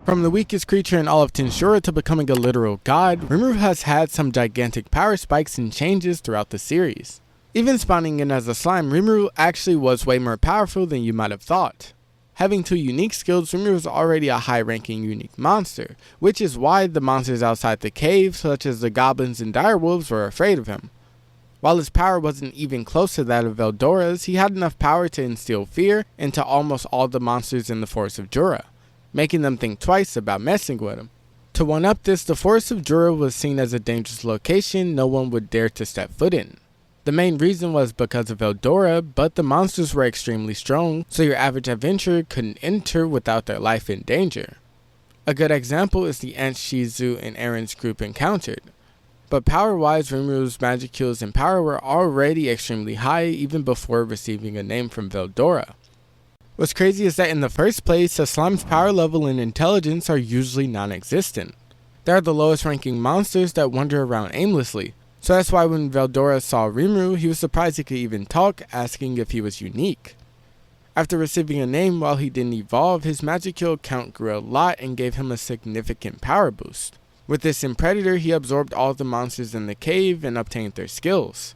From the weakest creature in all of Tensura to becoming a literal god, Rimuru has had some gigantic power spikes and changes throughout the series. Even spawning in as a slime, Rimuru actually was way more powerful than you might have thought. Having 2 unique skills, Rimuru is already a high-ranking unique monster, which is why the monsters outside the cave, such as the goblins and direwolves, were afraid of him. While his power wasn't even close to that of Veldora's, he had enough power to instill fear into almost all the monsters in the Forest of Jura, making them think twice about messing with him. To one-up this, the Forest of Jura was seen as a dangerous location no one would dare to step foot in. The main reason was because of Veldora, but the monsters were extremely strong, so your average adventurer couldn't enter without their life in danger. A good example is the ants Shizu and Aaron's group encountered. But power-wise, Rimuru's magic kills and power were already extremely high even before receiving a name from Veldora. What's crazy is that in the first place, a slime's power level and intelligence are usually non-existent. They are the lowest ranking monsters that wander around aimlessly. So that's why when Veldora saw Rimuru, he was surprised he could even talk, asking if he was unique. After receiving a name while he didn't evolve, his magic kill count grew a lot and gave him a significant power boost. With this in Predator, he absorbed all the monsters in the cave and obtained their skills.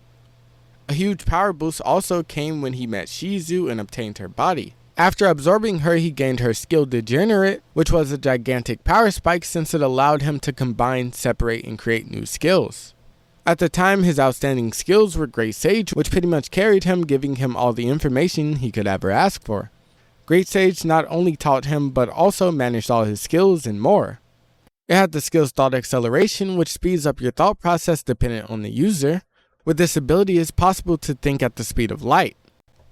A huge power boost also came when he met Shizu and obtained her body. After absorbing her, he gained her skill Degenerate, which was a gigantic power spike since it allowed him to combine, separate, and create new skills. At the time, his outstanding skills were Great Sage, which pretty much carried him, giving him all the information he could ever ask for. Great Sage not only taught him, but also managed all his skills and more. It had the skills Thought Acceleration, which speeds up your thought process dependent on the user. With this ability, it's possible to think at the speed of light.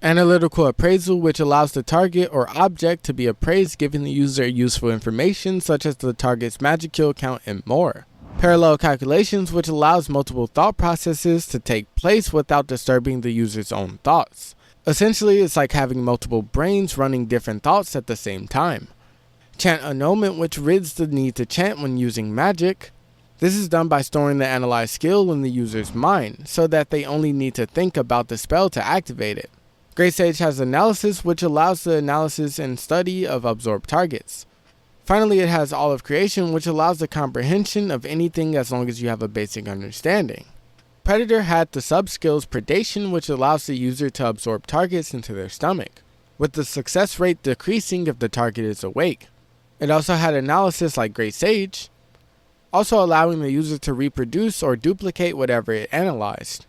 Analytical Appraisal, which allows the target or object to be appraised, giving the user useful information such as the target's magic kill count and more. Parallel Calculations, which allows multiple thought processes to take place without disturbing the user's own thoughts. Essentially, it's like having multiple brains running different thoughts at the same time. Chant Annulment, which rids the need to chant when using magic. This is done by storing the analyzed skill in the user's mind, so that they only need to think about the spell to activate it. Great Sage has Analysis, which allows the analysis and study of absorbed targets. Finally, it has All of Creation, which allows the comprehension of anything as long as you have a basic understanding. Predator had the sub-skills Predation, which allows the user to absorb targets into their stomach, with the success rate decreasing if the target is awake. It also had Analysis like Great Sage, also allowing the user to reproduce or duplicate whatever it analyzed.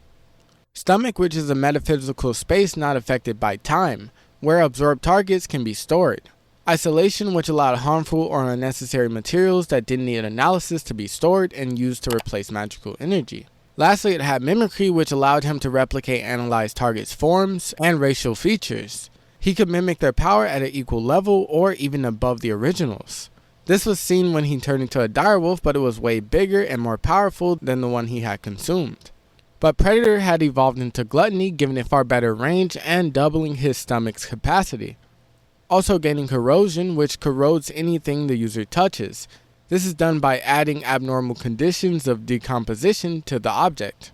Stomach, which is a metaphysical space not affected by time, where absorbed targets can be stored. Isolation, which allowed harmful or unnecessary materials that didn't need analysis to be stored and used to replace magical energy. Lastly, it had Mimicry, which allowed him to replicate analyzed targets' forms and racial features. He could mimic their power at an equal level or even above the originals. This was seen when he turned into a direwolf, but it was way bigger and more powerful than the one he had consumed. But Predator had evolved into Gluttony, giving it far better range and doubling his stomach's capacity. Also gaining Corrosion, which corrodes anything the user touches. This is done by adding abnormal conditions of decomposition to the object.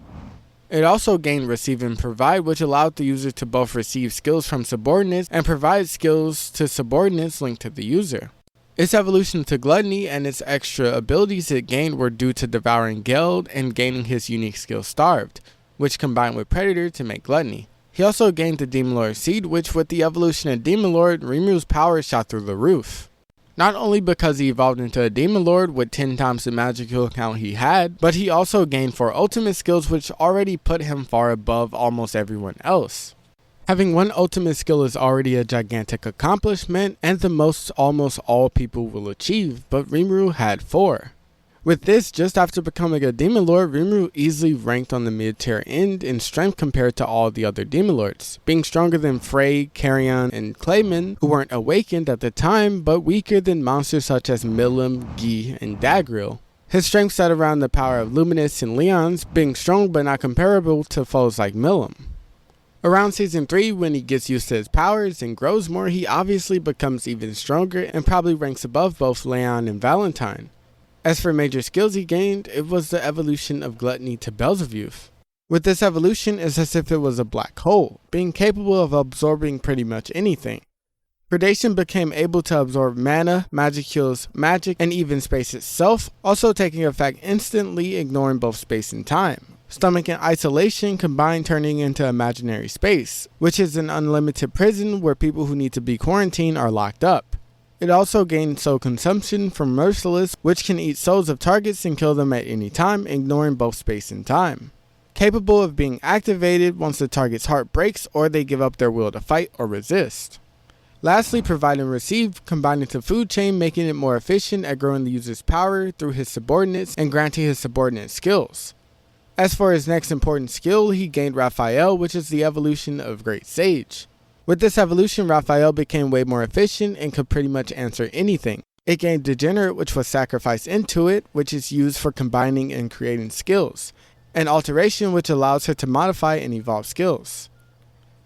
It also gained Receive and Provide, which allowed the user to both receive skills from subordinates and provide skills to subordinates linked to the user. Its evolution to Gluttony and its extra abilities it gained were due to devouring Geld and gaining his unique skill Starved, which combined with Predator to make Gluttony. He also gained the Demon Lord Seed, which with the evolution of Demon Lord, Rimuru's power shot through the roof. Not only because he evolved into a Demon Lord with 10 times the magical count he had, but he also gained 4 ultimate skills which already put him far above almost everyone else. Having 1 ultimate skill is already a gigantic accomplishment and the most almost all people will achieve, but Rimuru had 4. With this, just after becoming a Demon Lord, Rimuru easily ranked on the mid-tier end in strength compared to all the other Demon Lords, being stronger than Frey, Carrion, and Clayman, who weren't awakened at the time, but weaker than monsters such as Milim, Gi, and Dagriel. His strength sat around the power of Luminous and Leon's, being strong but not comparable to foes like Milim. Around Season 3, when he gets used to his powers and grows more, he obviously becomes even stronger and probably ranks above both Leon and Valentine. As for major skills he gained, it was the evolution of Gluttony to Beelzebub. With this evolution, it's as if it was a black hole, being capable of absorbing pretty much anything. Predation became able to absorb mana, magic heals, magic, and even space itself, also taking effect instantly, ignoring both space and time. Stomach and isolation combined, turning into imaginary space, which is an unlimited prison where people who need to be quarantined are locked up. It also gained soul consumption from Merciless, which can eat souls of targets and kill them at any time, ignoring both space and time. Capable of being activated once the target's heart breaks or they give up their will to fight or resist. Lastly, provide and receive, combined into food chain, making it more efficient at growing the user's power through his subordinates and granting his subordinate skills. As for his next important skill, he gained Raphael, which is the evolution of Great Sage. With this evolution, Raphael became way more efficient and could pretty much answer anything. It gained Degenerate, which was sacrificed into it, which is used for combining and creating skills, and Alteration, which allows her to modify and evolve skills.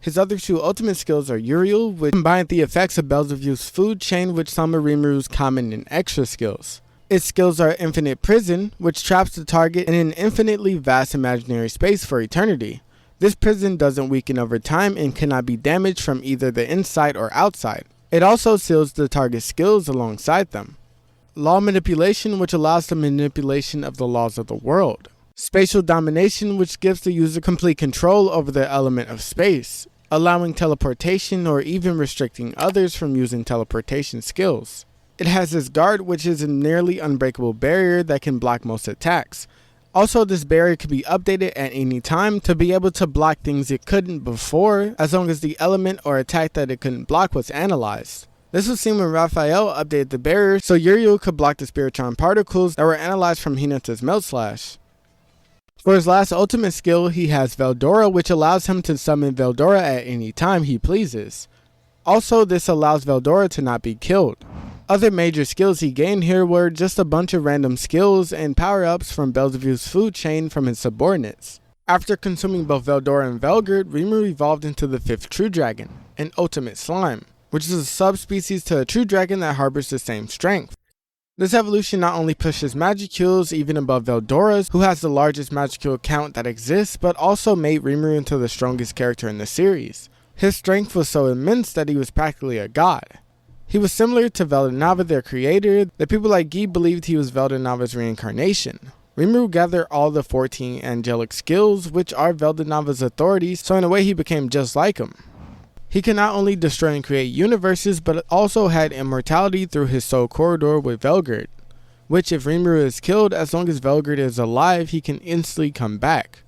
His other two ultimate skills are Uriel, which combined the effects of Belzevu's food chain with some of Rimuru's common and extra skills. Its skills are Infinite Prison, which traps the target in an infinitely vast imaginary space for eternity. This prison doesn't weaken over time and cannot be damaged from either the inside or outside. It also seals the target's skills alongside them. Law Manipulation, which allows the manipulation of the laws of the world. Spatial Domination, which gives the user complete control over the element of space, allowing teleportation or even restricting others from using teleportation skills. It has this Guard, which is a nearly unbreakable barrier that can block most attacks. Also, this barrier can be updated at any time to be able to block things it couldn't before, as long as the element or attack that it couldn't block was analyzed. This was seen when Raphael updated the barrier so Uriel could block the Spiritron particles that were analyzed from Hinata's Melt Slash. For his last ultimate skill, he has Veldora, which allows him to summon Veldora at any time he pleases. Also, this allows Veldora to not be killed. Other major skills he gained here were just a bunch of random skills and power-ups from Belzevu's food chain from his subordinates. After consuming both Veldora and Velgard, Rimuru evolved into the 5th True Dragon, an ultimate slime, which is a subspecies to a true dragon that harbors the same strength. This evolution not only pushes magic kills even above Veldora's, who has the largest magic kill count that exists, but also made Rimuru into the strongest character in the series. His strength was so immense that he was practically a god. He was similar to Veldanava, their creator. The people like Guy believed he was Veldanava's reincarnation. Rimuru gathered all the 14 angelic skills, which are Veldanava's authorities, so in a way he became just like him. He can not only destroy and create universes, but also had immortality through his soul corridor with Velgard, which if Rimuru is killed, as long as Velgard is alive, he can instantly come back.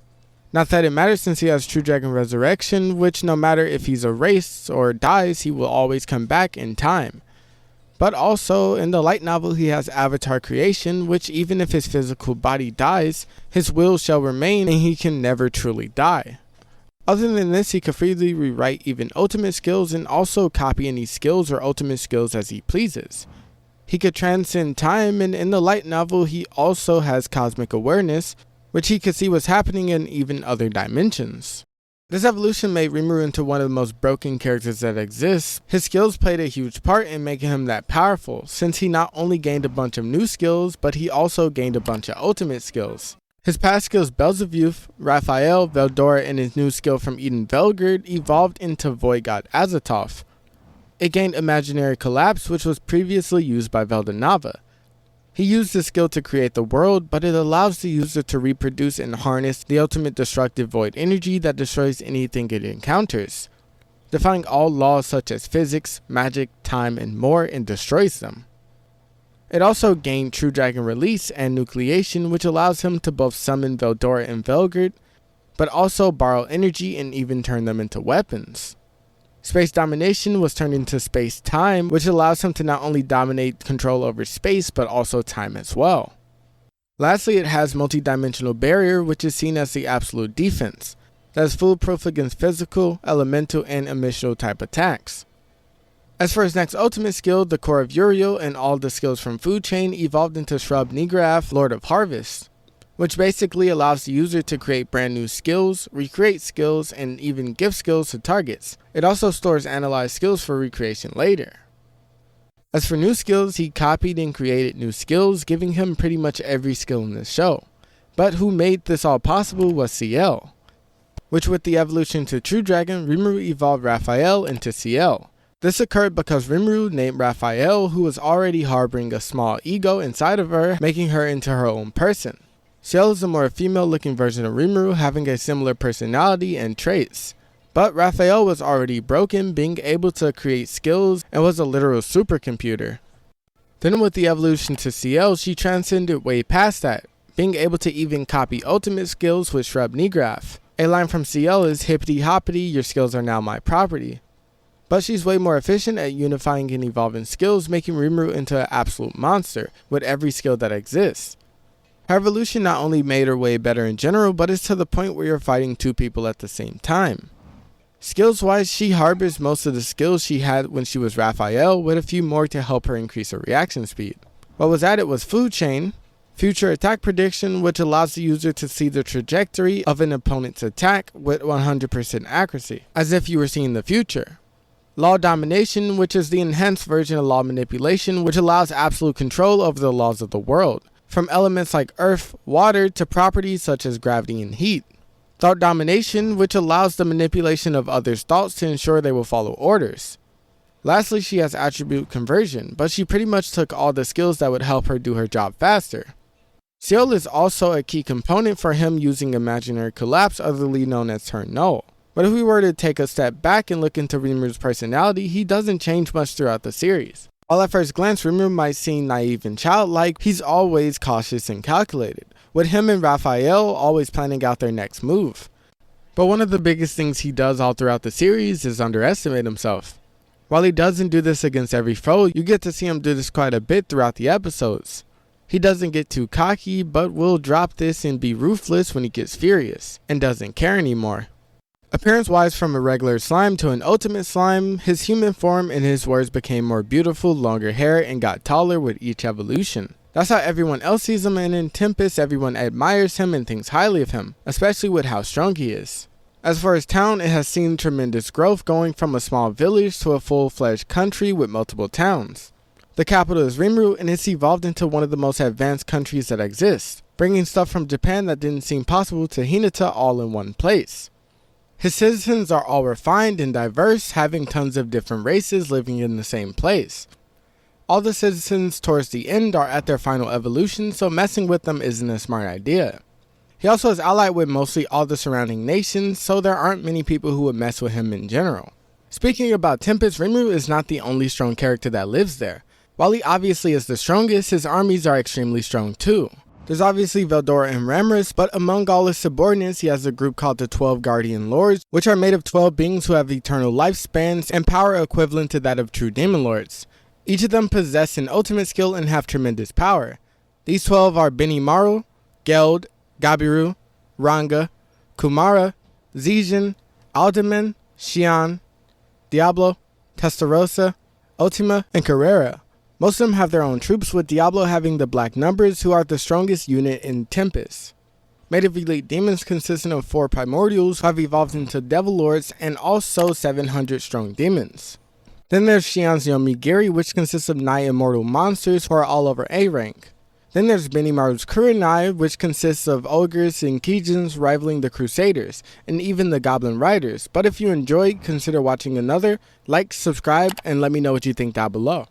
Not that it matters since he has True Dragon Resurrection, which no matter if he's erased or dies, he will always come back in time. But also, in the light novel, he has Avatar Creation, which even if his physical body dies, his will shall remain and he can never truly die. Other than this, he could freely rewrite even ultimate skills and also copy any skills or ultimate skills as he pleases. He could transcend time, and in the light novel he also has cosmic awareness, which he could see what's happening in even other dimensions. This evolution made Rimuru into one of the most broken characters that exists. His skills played a huge part in making him that powerful, since he not only gained a bunch of new skills, but he also gained a bunch of ultimate skills. His past skills Belzevu, Raphael, Veldora, and his new skill from Eden Velgard evolved into Void God Azathoth. It gained Imaginary Collapse, which was previously used by Veldanava. He used this skill to create the world, but it allows the user to reproduce and harness the ultimate destructive void energy that destroys anything it encounters, defying all laws such as physics, magic, time, and more, and destroys them. It also gained True Dragon Release and Nucleation, which allows him to both summon Veldora and Velgard, but also borrow energy and even turn them into weapons. Space Domination was turned into Space Time, which allows him to not only dominate control over space, but also time as well. Lastly, it has Multi-Dimensional Barrier, which is seen as the absolute defense, that is foolproof against physical, elemental, and emissional type attacks. As for his next ultimate skill, the Core of Uriel and all the skills from Food Chain evolved into Shrub Nigraf, Lord of Harvest, which basically allows the user to create brand new skills, recreate skills, and even give skills to targets. It also stores analyzed skills for recreation later. As for new skills, he copied and created new skills, giving him pretty much every skill in this show. But who made this all possible was Ciel, which with the evolution to True Dragon, Rimuru evolved Raphael into Ciel. This occurred because Rimuru named Raphael, who was already harboring a small ego inside of her, making her into her own person. Ciel is a more female-looking version of Rimuru, having a similar personality and traits. But Raphael was already broken, being able to create skills, and was a literal supercomputer. Then with the evolution to Ciel, she transcended way past that, being able to even copy ultimate skills with Shrub Nigraph. A line from Ciel is hippity hoppity, your skills are now my property. But she's way more efficient at unifying and evolving skills, making Rimuru into an absolute monster with every skill that exists. Her evolution not only made her way better in general, but it's to the point where you're fighting two people at the same time. Skills wise, she harbors most of the skills she had when she was Raphael, with a few more to help her increase her reaction speed. What was added was Food Chain, Future Attack Prediction, which allows the user to see the trajectory of an opponent's attack with 100% accuracy, as if you were seeing the future. Law Domination, which is the enhanced version of Law Manipulation, which allows absolute control over the laws of the world, from elements like earth, water, to properties such as gravity and heat. Thought Domination, which allows the manipulation of others' thoughts to ensure they will follow orders. Lastly, she has Attribute Conversion, but she pretty much took all the skills that would help her do her job faster. Ciel is also a key component for him using Imaginary Collapse, otherly known as Turn Null. But if we were to take a step back and look into Rimuru's personality, he doesn't change much throughout the series. While at first glance Rimuru might seem naive and childlike, he's always cautious and calculated, with him and Raphael always planning out their next move. But one of the biggest things he does all throughout the series is underestimate himself. While he doesn't do this against every foe, you get to see him do this quite a bit throughout the episodes. He doesn't get too cocky, but will drop this and be ruthless when he gets furious, and doesn't care anymore. Appearance-wise, from a regular slime to an ultimate slime, his human form in his words became more beautiful, longer hair, and got taller with each evolution. That's how everyone else sees him, and in Tempest everyone admires him and thinks highly of him, especially with how strong he is. As for his town, it has seen tremendous growth, going from a small village to a full-fledged country with multiple towns. The capital is Rimuru, and it's evolved into one of the most advanced countries that exist, bringing stuff from Japan that didn't seem possible to Hinata all in one place. His citizens are all refined and diverse, having tons of different races living in the same place. All the citizens towards the end are at their final evolution, so messing with them isn't a smart idea. He also is allied with mostly all the surrounding nations, so there aren't many people who would mess with him in general. Speaking about Tempest, Rimuru is not the only strong character that lives there. While he obviously is the strongest, his armies are extremely strong too. There's obviously Veldora and Ramrus, but among all his subordinates he has a group called the 12 Guardian Lords, which are made of 12 beings who have eternal lifespans and power equivalent to that of true Demon Lords. Each of them possess an ultimate skill and have tremendous power. These 12 are Benimaru, Geld, Gabiru, Ranga, Kumara, Zijin, Alderman, Xian, Diablo, Testarossa, Ultima, and Carrera. Most of them have their own troops, with Diablo having the Black Numbers, who are the strongest unit in Tempest. Made of elite demons consisting of 4 primordials who have evolved into Devil Lords, and also 700 strong demons. Then there's Xian's Yomigiri, which consists of 9 immortal monsters who are all over A rank. Then there's Benimaru's Kurenai, which consists of ogres and Kijins rivaling the Crusaders, and even the Goblin Riders. But if you enjoyed, consider watching another, like, subscribe, and let me know what you think down below.